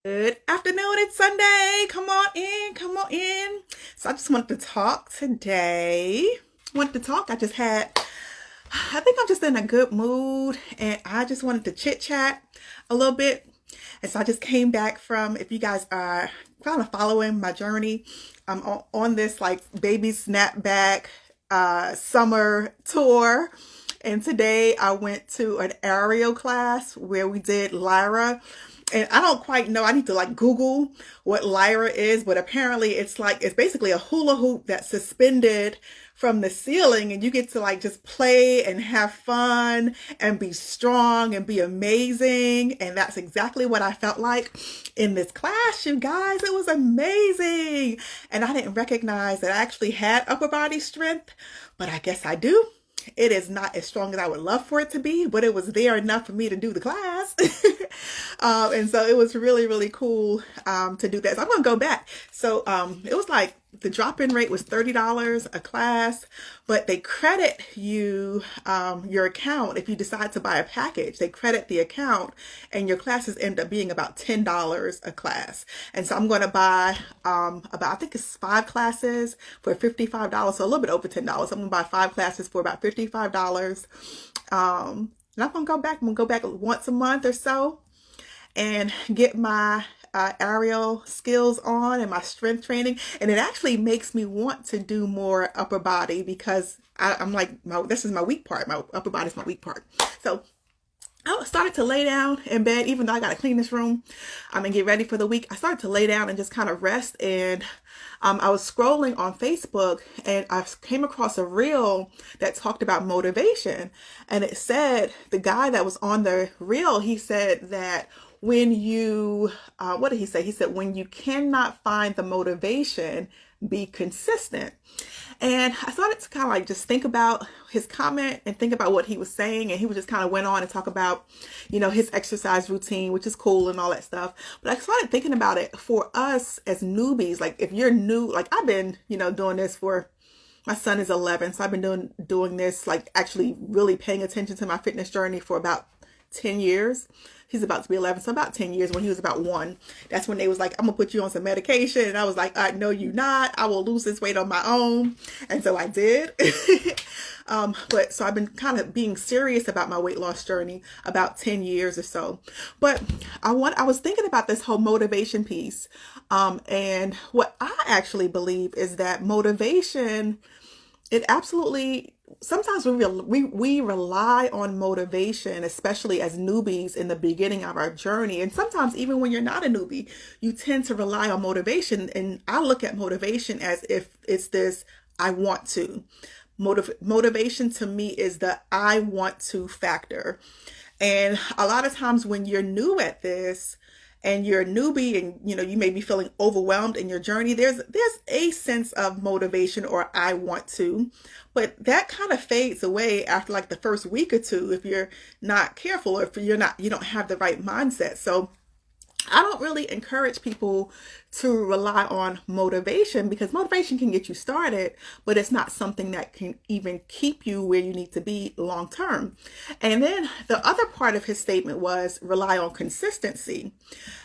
Good afternoon, it's Sunday. Come on in, come on in. So I just wanted to talk today. I think I'm just in a good mood and I just wanted to chit chat a little bit. And so I just came back from, if you guys are kind of following my journey, I'm on this like baby snapback summer tour. And today I went to an aerial class where we did Lyra. And I don't quite know. I need to like Google what Lyra is, but apparently it's basically a hula hoop that's suspended from the ceiling and you get to like just play and have fun and be strong and be amazing. And that's exactly what I felt like in this class, you guys. It was amazing. And I didn't recognize that I actually had upper body strength, but I guess I do. It is not as strong as I would love for it to be, but it was there enough for me to do the class. And so it was really, really cool to do that. So I'm going to go back. So it was like the drop-in rate was $30 a class, but they credit you your account if you decide to buy a package. They credit the account and your classes end up being about $10 a class. And so I'm going to buy I think it's 5 classes for $55, so a little bit over $10. I'm going to buy 5 classes for about $55. And I'm going to go back once a month or so and get my aerial skills on and my strength training. And it actually makes me want to do more upper body because I'm like, this is my weak part. My upper body is my weak part. So I started to lay down in bed, even though I got to clean this room and get ready for the week. I started to lay down and just kind of rest. And I was scrolling on Facebook and I came across a reel that talked about motivation. And it said, the guy that was on the reel, he said that when you, what did he say? He said, when you cannot find the motivation, be consistent. And I started to kind of like just think about his comment and think about what he was saying. And he just kind of went on and talk about, his exercise routine, which is cool and all that stuff. But I started thinking about it for us as newbies. Like if you're new, like I've been, doing this for, my son is 11. So I've been doing this, like actually really paying attention to my fitness journey for about 10 years. He's about to be 11, so about 10 years. When he was about 1, that's when they was like, I'm gonna put you on some medication. And I was like, no, you not. I will lose this weight on my own. And so I did. But so I've been kind of being serious about my weight loss journey about 10 years or so. But I was thinking about this whole motivation piece. And what I actually believe is that motivation, it absolutely, sometimes we rely on motivation, especially as newbies in the beginning of our journey. And sometimes even when you're not a newbie, you tend to rely on motivation. And I look at motivation as if it's this, I want to. Motivation to me is the I want to factor. And a lot of times when you're new at this, and you're a newbie and you may be feeling overwhelmed in your journey, there's a sense of motivation or I want to, but that kind of fades away after like the first week or two if you're not careful or if you don't have the right mindset. So I don't really encourage people to rely on motivation because motivation can get you started, but it's not something that can even keep you where you need to be long term. And then the other part of his statement was rely on consistency.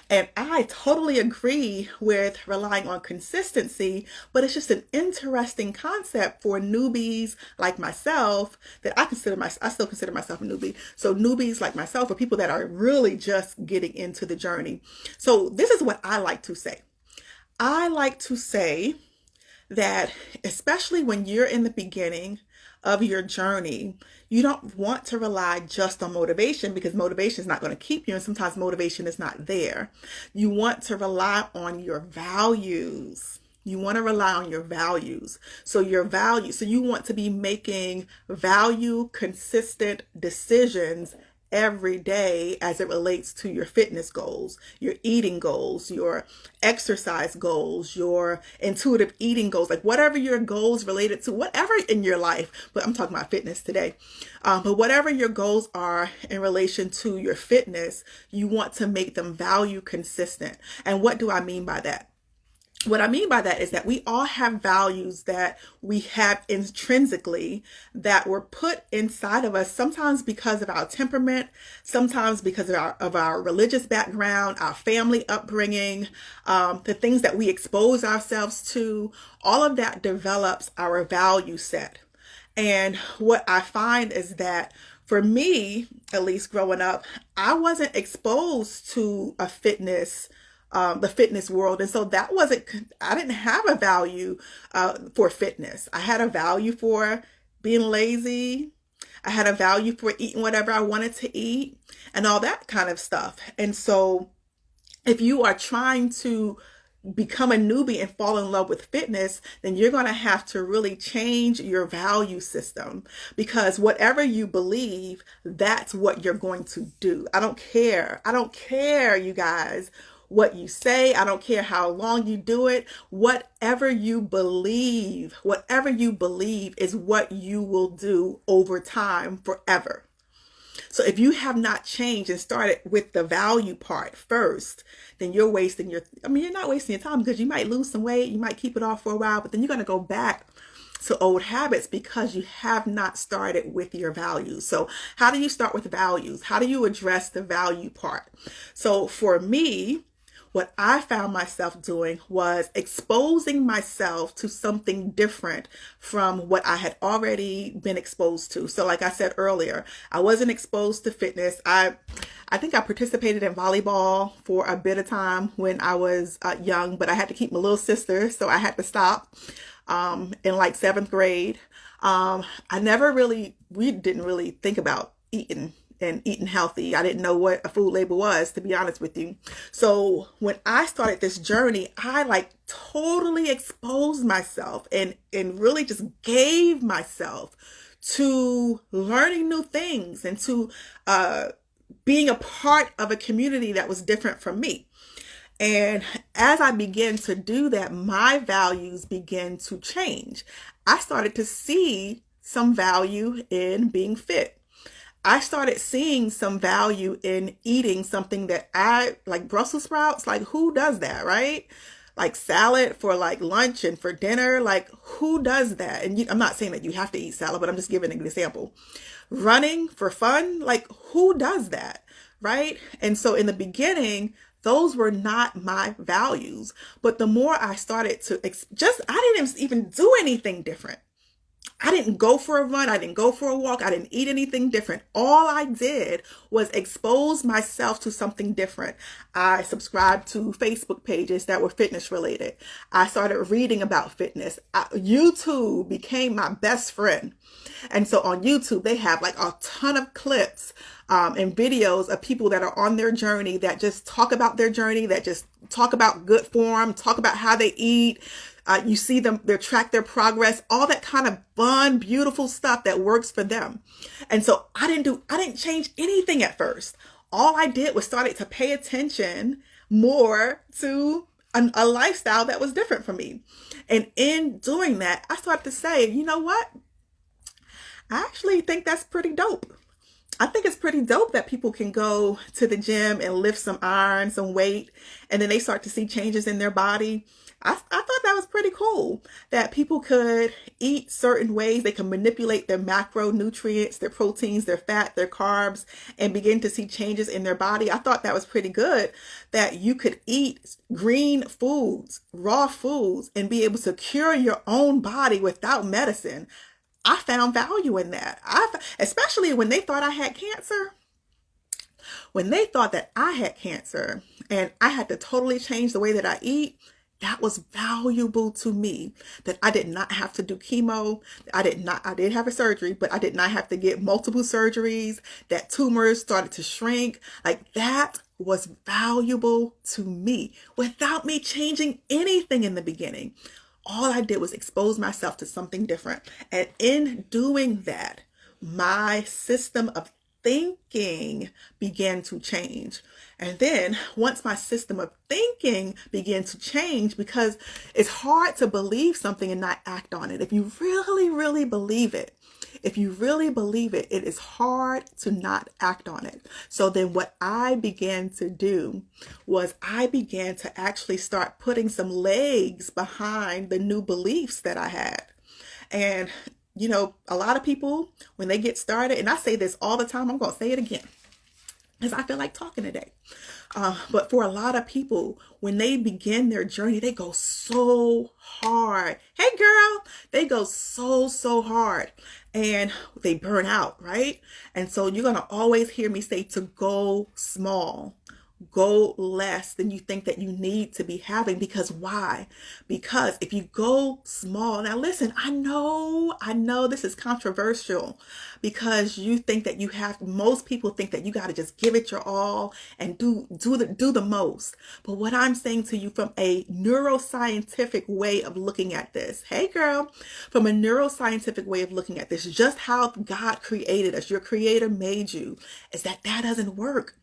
And I totally agree with relying on consistency, but it's just an interesting concept for newbies like myself that I still consider myself a newbie. So newbies like myself are people that are really just getting into the journey. So this is what I like to say. I like to say that especially when you're in the beginning of your journey, you don't want to rely just on motivation because motivation is not going to keep you. And sometimes motivation is not there. You want to rely on your values. You want to rely on your values. So you want to be making value consistent decisions every day as it relates to your fitness goals, your eating goals, your exercise goals, your intuitive eating goals, like whatever your goals related to, whatever in your life, but I'm talking about fitness today. But whatever your goals are in relation to your fitness, you want to make them value consistent. And what do I mean by that? What I mean by that is that we all have values that we have intrinsically that were put inside of us, sometimes because of our temperament, sometimes because of our religious background, our family upbringing, the things that we expose ourselves to. All of that develops our value set. And what I find is that for me, at least growing up, I wasn't exposed to the fitness world. And so that wasn't, I didn't have a value for fitness. I had a value for being lazy. I had a value for eating whatever I wanted to eat and all that kind of stuff. And so if you are trying to become a newbie and fall in love with fitness, then you're going to have to really change your value system, because whatever you believe, that's what you're going to do. I don't care. I don't care, you guys, what you say. I don't care how long you do it. Whatever you believe is what you will do over time forever. So if you have not changed and started with the value part first, then you're not wasting your time, because you might lose some weight, you might keep it off for a while, but then you're going to go back to old habits because you have not started with your values. So how do you start with values? How do you address the value part? So for me, what I found myself doing was exposing myself to something different from what I had already been exposed to. So like I said earlier, I wasn't exposed to fitness. I think I participated in volleyball for a bit of time when I was young, but I had to keep my little sister, so I had to stop in like 7th grade. We didn't really think about eating healthy. I didn't know what a food label was, to be honest with you. So when I started this journey, I like totally exposed myself and really just gave myself to learning new things and to being a part of a community that was different from me. And as I began to do that, my values began to change. I started to see some value in being fit. I started seeing some value in eating something that like Brussels sprouts. Like, who does that, right? Like salad for like lunch and for dinner. Like, who does that? And I'm not saying that you have to eat salad, but I'm just giving an example. Running for fun. Like, who does that, right? And so in the beginning, those were not my values. But the more I started to I didn't even do anything different. I didn't go for a run. I didn't go for a walk. I didn't eat anything different. All I did was expose myself to something different. I subscribed to Facebook pages that were fitness related. I started reading about fitness. YouTube became my best friend. And so on YouTube, they have like a ton of clips and videos of people that are on their journey, that just talk about their journey, that just talk about good form, talk about how they eat. You see them, they track their progress, all that kind of fun, beautiful stuff that works for them. And so I didn't change anything at first. All I did was started to pay attention more to a lifestyle that was different from me. And in doing that, I started to say, you know what? I actually think that's pretty dope. I think it's pretty dope that people can go to the gym and lift some iron, some weight, and then they start to see changes in their body. I thought that was pretty cool, that people could eat certain ways. They can manipulate their macronutrients, their proteins, their fat, their carbs, and begin to see changes in their body. I thought that was pretty good, that you could eat green foods, raw foods, and be able to cure your own body without medicine. I found value in that. Especially when they thought I had cancer. When they thought that I had cancer and I had to totally change the way that I eat, that was valuable to me, that I did not have to do chemo. I did have a surgery, but I did not have to get multiple surgeries, that tumors started to shrink. Like, that was valuable to me without me changing anything in the beginning. All I did was expose myself to something different. And in doing that, my system of thinking began to change. And then once my system of thinking began to change, because it's hard to believe something and not act on it. If you really, really believe it, if you really believe it, it is hard to not act on it. So then what I began to do was I began to actually start putting some legs behind the new beliefs that I had. And, a lot of people, when they get started, and I say this all the time, I'm going to say it again because I feel like talking today. But for a lot of people, when they begin their journey, they go so hard. Hey, girl, they go so hard and they burn out, right? And so you're going to always hear me say to go small. Go less than you think that you need to be having. Because why? Because if you go small, now listen, I know this is controversial because you think that most people think that you got to just give it your all and do the most. But what I'm saying to you from a neuroscientific way of looking at this, hey girl, from a neuroscientific way of looking at this, just how God created us, your creator made you, is that doesn't work.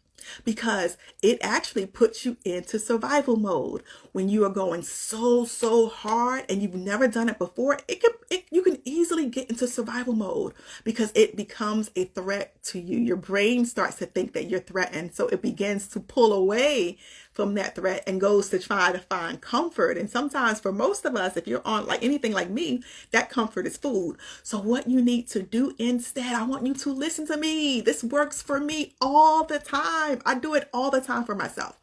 Because it actually puts you into survival mode when you are going so hard and you've never done it before. You can easily get into survival mode because it becomes a threat to you. Your brain starts to think that you're threatened, so it begins to pull away from that threat and goes to try to find comfort. And sometimes for most of us, if you're on like anything like me, that comfort is food. So what you need to do instead, I want you to listen to me. This works for me all the time. I do it all the time for myself.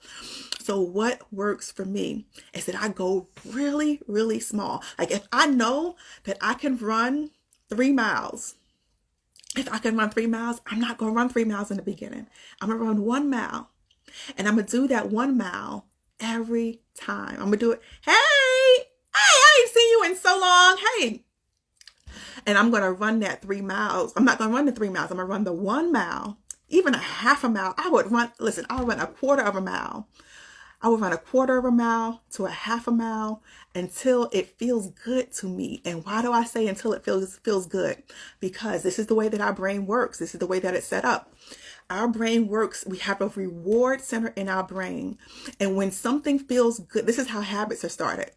So what works for me is that I go really small. Like if I know that I can run 3 miles, if I can run 3 miles, I'm not going to run 3 miles in the beginning. I'm going to run 1 mile. And I'm going to do that 1 mile every time. I'm going to do it. Hey, I ain't seen you in so long. Hey. And I'm going to run that 3 miles. I'm not going to run the 3 miles. I'm going to run the 1 mile, even a half a mile. I'll run a quarter of a mile. I will run a quarter of a mile to a half a mile until it feels good to me. And why do I say until it feels good? Because this is the way that our brain works. This is the way that it's set up. Our brain works. We have a reward center in our brain. And when something feels good, this is how habits are started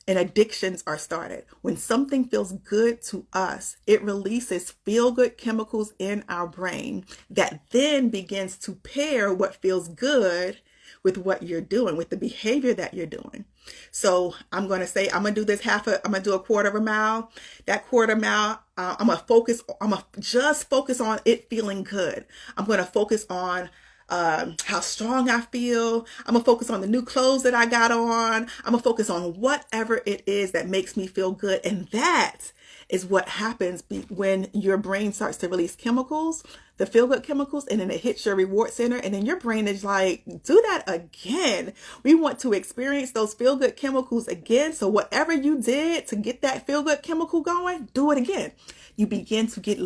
and addictions are started. When something feels good to us, it releases feel-good chemicals in our brain that then begins to pair what feels good with what you're doing, with the behavior that you're doing. So I'm going to say, I'm going to do this I'm going to do a quarter of a mile. That quarter mile, I'm going to just focus on it feeling good. I'm going to focus on how strong I feel. I'm going to focus on the new clothes that I got on. I'm going to focus on whatever it is that makes me feel good. And that is what happens when your brain starts to release chemicals, the feel-good chemicals, and then it hits your reward center. And then your brain is like, do that again. We want to experience those feel-good chemicals again. So whatever you did to get that feel-good chemical going, do it again. You begin to get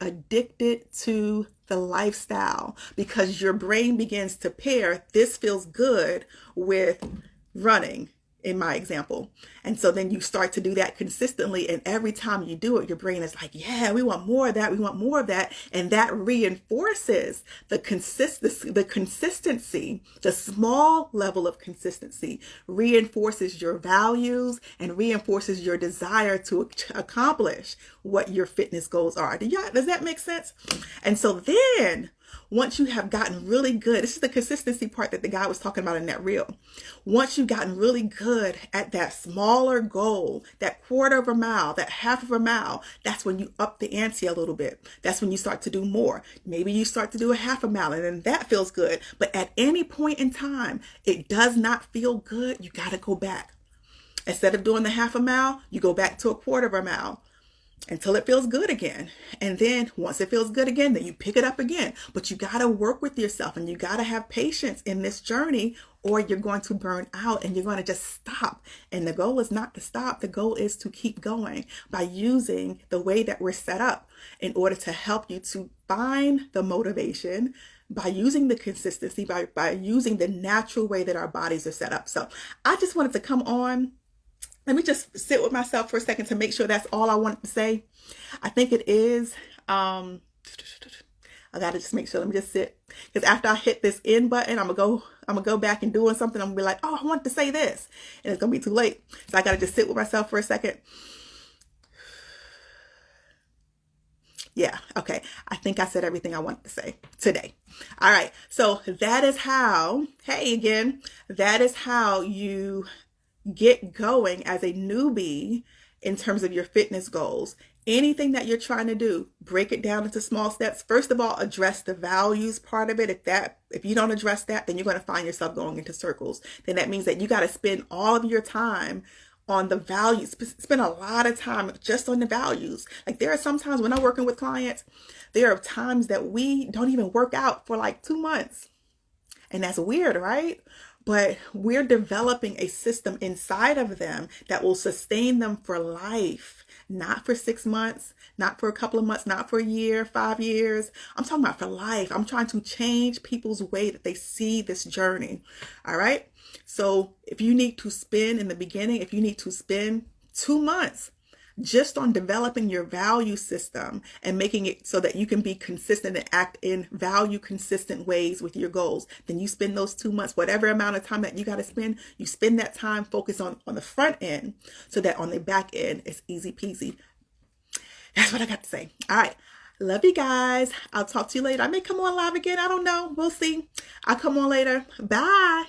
addicted to the lifestyle because your brain begins to pair this feels good with running, in my example. And so then you start to do that consistently. And every time you do it, your brain is like, yeah, we want more of that. We want more of that. And that reinforces the consistency, the small level of consistency reinforces your values and reinforces your desire to accomplish what your fitness goes are. Does that make sense? And so then once you have gotten really good, this is the consistency part that the guy was talking about in that reel. Once you've gotten really good at that smaller goal, that quarter of a mile, that half of a mile, that's when you up the ante a little bit. That's when you start to do more. Maybe you start to do a half a mile and then that feels good. But at any point in time, it does not feel good. You got to go back. Instead of doing the half a mile, you go back to a quarter of a mile until it feels good again. And then once it feels good again, then you pick it up again. But you got to work with yourself and you got to have patience in this journey or you're going to burn out and you're going to just stop. And the goal is not to stop. The goal is to keep going by using the way that we're set up in order to help you to find the motivation, by using the consistency, by using the natural way that our bodies are set up. So I just wanted to come on. Let me just sit with myself for a second to make sure that's all I wanted to say. I think it is. I got to just make sure. Let me just sit. Because after I hit this end button, I'm going to go back and doing something. I'm going to be like, oh, I want to say this. And it's going to be too late. So I got to just sit with myself for a second. Yeah, okay. I think I said everything I wanted to say today. All right. So that is how, hey, again, that is how you get going as a newbie in terms of your fitness goals. Anything that you're trying to do, break it down into small steps. First of all, address the values part of it. If you don't address that, then you're going to find yourself going into circles. Then that means that you got to spend all of your time on the values. Spend a lot of time just on the values. Like there are some times when I'm working with clients, there are times that we don't even work out for like 2 months. And that's weird, right? But we're developing a system inside of them that will sustain them for life, not for 6 months, not for a couple of months, not for a year, 5 years. I'm talking about for life. I'm trying to change people's way that they see this journey. All right. So if you need to spend in the beginning, if you need to spend 2 months just on developing your value system and making it so that you can be consistent and act in value consistent ways with your goals, then you spend those 2 months, whatever amount of time that you got to spend, you spend that time focused on the front end so that on the back end it's easy peasy. That's what I got to say. All right. Love you guys. I'll talk to you later. I may come on live again. I don't know. We'll see. I'll come on later. Bye.